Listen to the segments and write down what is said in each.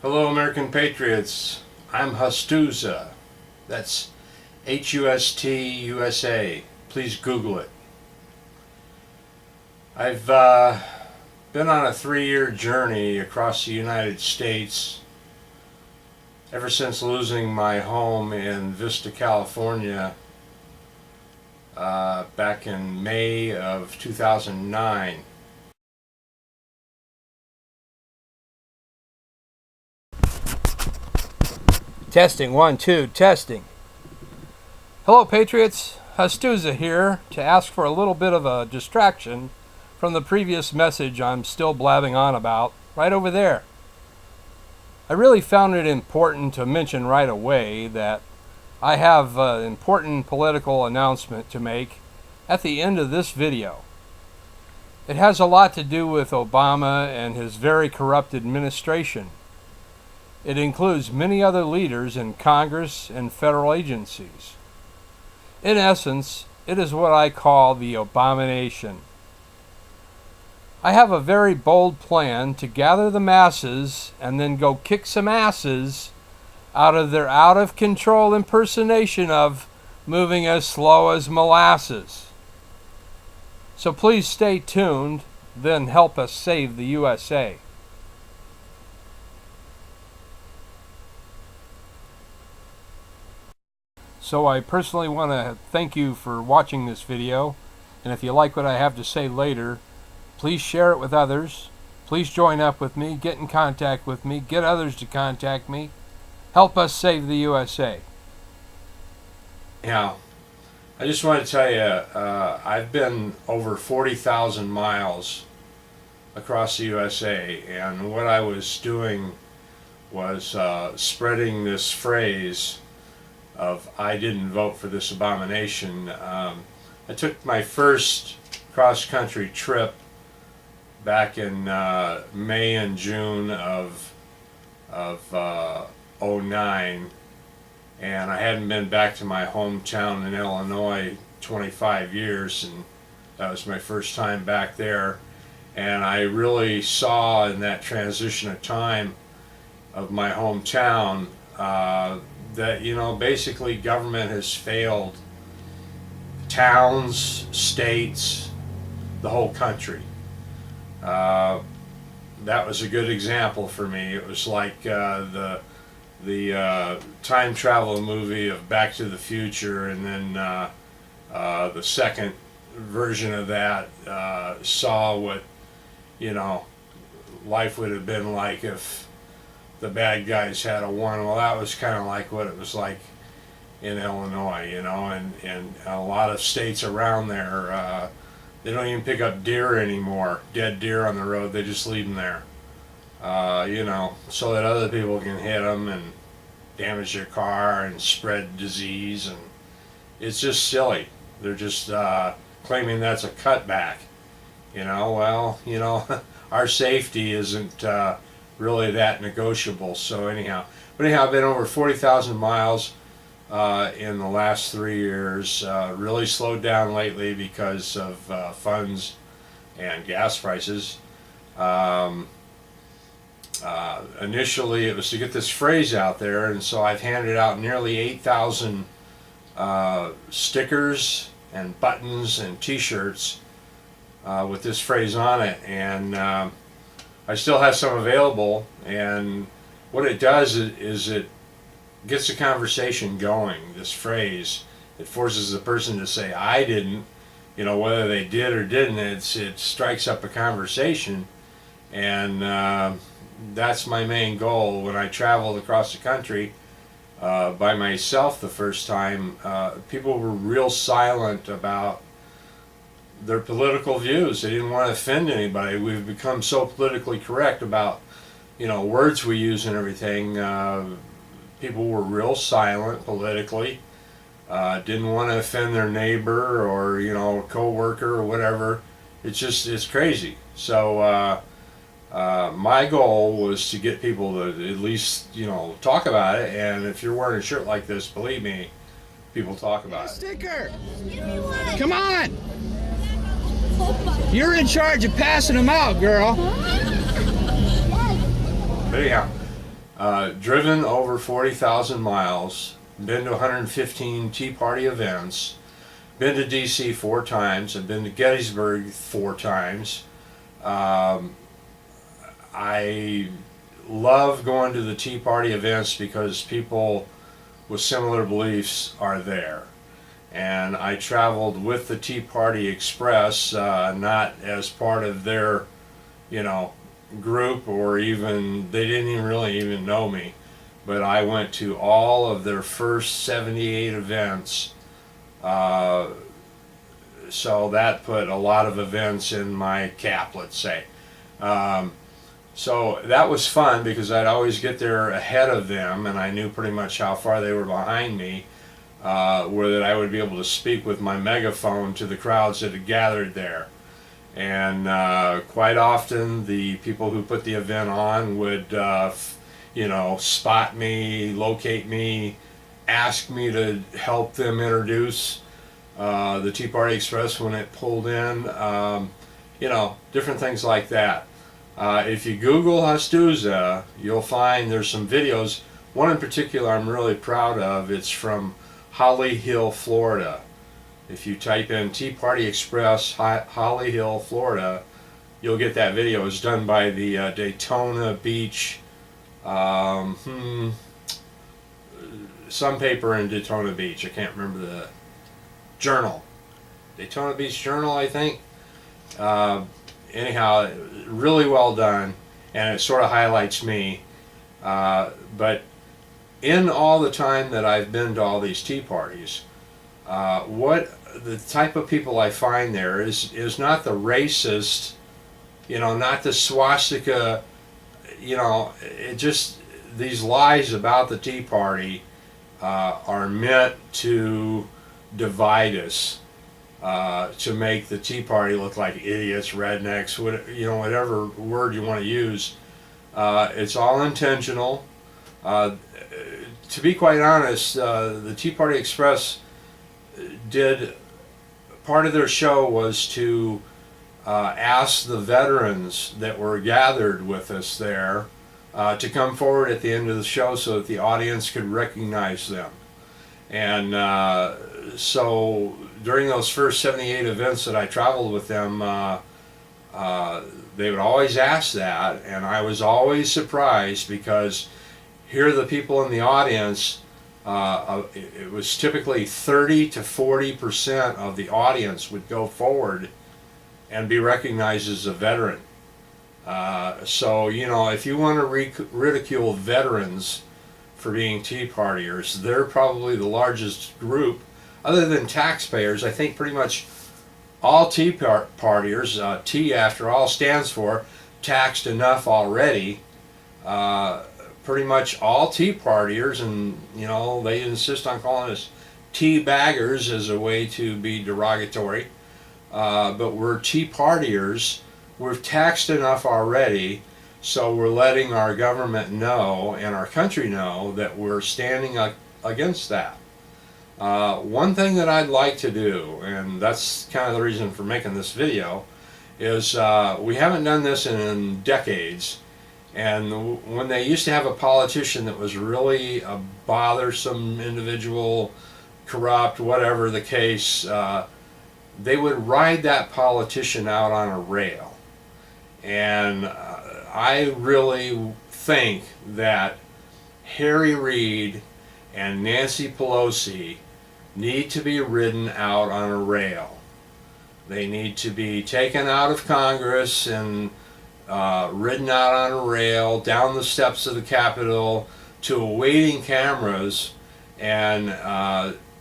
Hello American Patriots, I'm HUSTUSA. That's HUSTUSA. Please Google it. I've been on a 3-year journey across the United States ever since losing my home in Vista, California back in May of 2009. Testing, 1, 2, testing. Hello Patriots, HUSTUSA here to ask for a little bit of a distraction from the previous message I'm still blabbing on about, right over there. I really found it important to mention right away that I have an important political announcement to make at the end of this video. It has a lot to do with Obama and his very corrupt administration. It includes many other leaders in Congress and federal agencies. In essence, it is what I call the abomination. I have a very bold plan to gather the masses and then go kick some asses out of their out-of-control impersonation of moving as slow as molasses. So please stay tuned, then help us save the USA. So I personally want to thank you for watching this video, and if you like what I have to say later, please share it with others. Please join up with me, get in contact with me, get others to contact me. Help us save the USA. Yeah, I just want to tell you, I've been over 40,000 miles across the USA, and what I was doing was spreading this phrase of "I didn't vote for this abomination." I took my first cross-country trip back in May and June of '09, and I hadn't been back to my hometown in Illinois 25 years, and that was my first time back there. And I really saw in that transition of time of my hometown that, you know, basically government has failed towns, states, the whole country. That was a good example for me. It was like the time travel movie of Back to the Future, and then the second version of that saw what, you know, life would have been like if the bad guys had won. Well, that was kind of like what it was like in Illinois, you know, and a lot of states around there, they don't even pick up deer anymore, dead deer on the road. They just leave them there, you know, so that other people can hit them and damage their car and spread disease. And it's just silly. They're just claiming that's a cutback, you know. Well, you know, our safety isn't really that negotiable. So anyhow, I've been over 40,000 miles in the last 3 years. Really slowed down lately because of funds and gas prices. Initially it was to get this phrase out there, and so I've handed out nearly 8,000 stickers and buttons and t-shirts with this phrase on it, and I still have some available. And what it does is it gets the conversation going. This phrase, it forces the person to say "I didn't," you know, whether they did or didn't. It strikes up a conversation, and that's my main goal. When I traveled across the country by myself the first time, people were real silent about their political views. They didn't want to offend anybody. We've become so politically correct about, you know, words we use and everything. People were real silent politically. Didn't want to offend their neighbor or, you know, co-worker or whatever. It's crazy. So my goal was to get people to at least, you know, talk about it. And if you're wearing a shirt like this, believe me, people talk about it. Sticker! Come on! You're in charge of passing them out, girl. But anyhow, driven over 40,000 miles, been to 115 Tea Party events, been to DC 4 times, I've been to Gettysburg 4 times. I love going to the Tea Party events because people with similar beliefs are there. And I traveled with the Tea Party Express, not as part of their, group, or even, they didn't even really even know me. But I went to all of their first 78 events. So that put a lot of events in my cap, let's say. So that was fun because I'd always get there ahead of them, and I knew pretty much how far they were behind me, where that I would be able to speak with my megaphone to the crowds that had gathered there. And quite often the people who put the event on would, spot me, locate me, ask me to help them introduce the Tea Party Express when it pulled in, different things like that. If you Google HUSTUSA, you'll find there's some videos. One in particular I'm really proud of. It's from Holly Hill, Florida. If you type in Tea Party Express, Holly Hill, Florida, you'll get that video. It's done by the Daytona Beach, some paper in Daytona Beach. I can't remember the journal. Daytona Beach Journal, I think. Anyhow, really well done, and it sort of highlights me. But in all the time that I've been to all these tea parties, what the type of people I find there is not the racist, not the swastika, it just, these lies about the Tea Party are meant to divide us, to make the Tea Party look like idiots, rednecks, whatever word you want to use. It's all intentional. To be quite honest, the Tea Party Express did, part of their show was to ask the veterans that were gathered with us there to come forward at the end of the show so that the audience could recognize them. And so during those first 78 events that I traveled with them, they would always ask that, and I was always surprised because here the people in the audience, it was typically 30 to 40% of the audience would go forward and be recognized as a veteran. So, if you want to ridicule veterans for being Tea Partiers, they're probably the largest group. Other than taxpayers, I think pretty much all Tea Partiers, T after all stands for taxed enough already. Pretty much all Tea Partiers, and they insist on calling us tea baggers as a way to be derogatory, but we're Tea Partiers. We're taxed enough already, so we're letting our government know and our country know that we're standing against that. One thing that I'd like to do, and that's kind of the reason for making this video, is we haven't done this in decades. And when they used to have a politician that was really a bothersome individual, corrupt, whatever the case, they would ride that politician out on a rail. And I really think that Harry Reid and Nancy Pelosi need to be ridden out on a rail. They need to be taken out of Congress and ridden out on a rail down the steps of the Capitol to awaiting cameras, and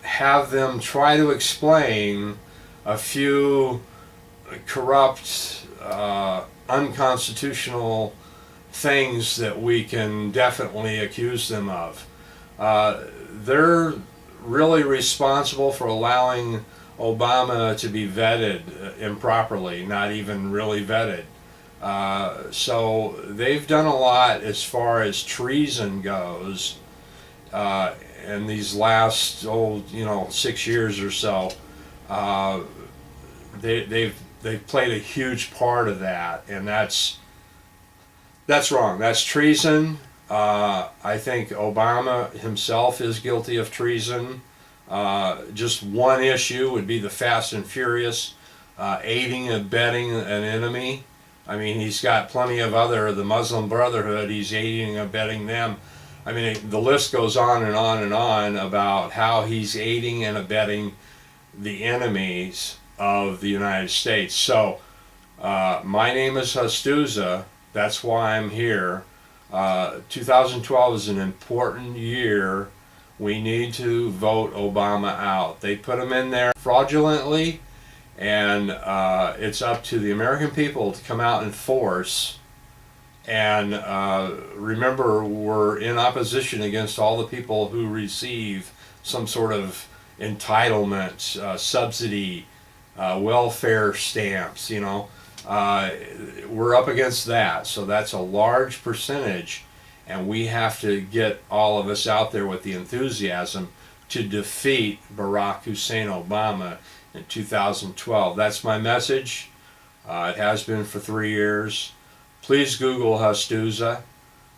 have them try to explain a few corrupt, unconstitutional things that we can definitely accuse them of. They're really responsible for allowing Obama to be vetted improperly, not even really vetted. So they've done a lot as far as treason goes in these last 6 years or so. They've played a huge part of that, and that's wrong. That's treason. I think Obama himself is guilty of treason. Just one issue would be the Fast and Furious, aiding and abetting an enemy. I mean, he's got plenty of the Muslim Brotherhood, he's aiding and abetting them. I mean, the list goes on and on and on about how he's aiding and abetting the enemies of the United States. So, my name is HUSTUSA. That's why I'm here. 2012 is an important year. We need to vote Obama out. They put him in there fraudulently, and it's up to the American people to come out in force. And remember, we're in opposition against all the people who receive some sort of entitlement, subsidy, welfare stamps, you know. We're up against that, so that's a large percentage, and we have to get all of us out there with the enthusiasm to defeat Barack Hussein Obama in 2012. That's my message. It has been for 3 years. Please Google HUSTUSA.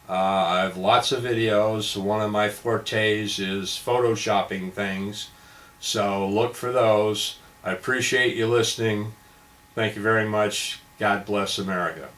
I have lots of videos. One of my fortes is photoshopping things, so look for those. I appreciate you listening. Thank you very much. God bless America.